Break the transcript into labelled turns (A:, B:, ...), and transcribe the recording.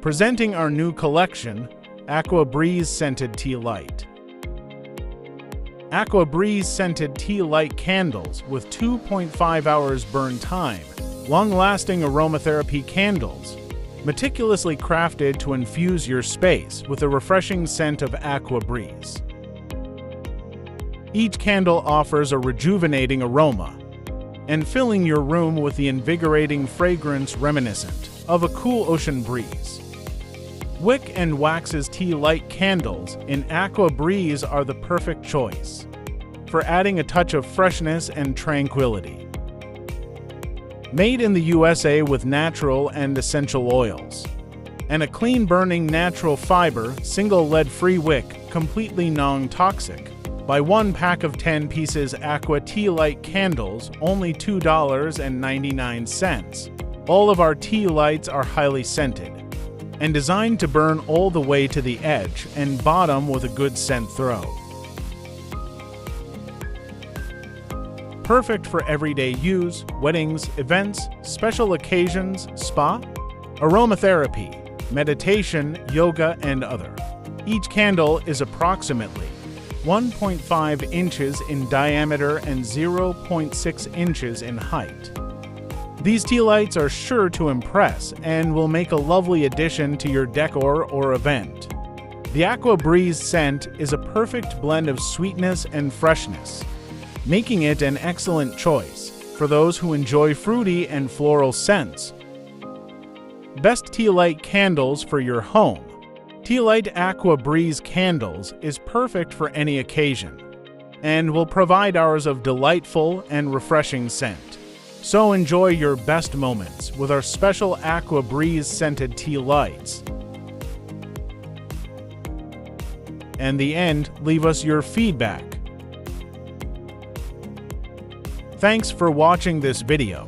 A: Presenting our new collection, Aqua Breeze Scented Tealight. Aqua Breeze Scented Tealight candles with 2.5 hours burn time, long-lasting aromatherapy candles, meticulously crafted to infuse your space with a refreshing scent of Aqua Breeze. Each candle offers a rejuvenating aroma, and filling your room with the invigorating fragrance reminiscent of a cool ocean breeze. Wick and Wax's Tealight candles in Aqua Breeze are the perfect choice for adding a touch of freshness and tranquility. Made in the USA with natural and essential oils, and a clean-burning natural fiber, single lead-free wick, completely non-toxic. Buy one pack of 10 pieces Aqua Tealight candles, only $2.99. All of our Tealights are highly scented and designed to burn all the way to the edge and bottom with a good scent throw. Perfect for everyday use, weddings, events, special occasions, spa, aromatherapy, meditation, yoga, and other. Each candle is approximately 1.5 inches in diameter and 0.6 inches in height. These Tealights are sure to impress and will make a lovely addition to your decor or event. The Aqua Breeze scent is a perfect blend of sweetness and freshness, making it an excellent choice for those who enjoy fruity and floral scents. Best Tealight candles for your home. Tealight Aqua Breeze candles is perfect for any occasion and will provide hours of delightful and refreshing scent. So enjoy your best moments with our special Aqua Breeze scented Tealights. And the end, leave us your feedback. Thanks for watching this video.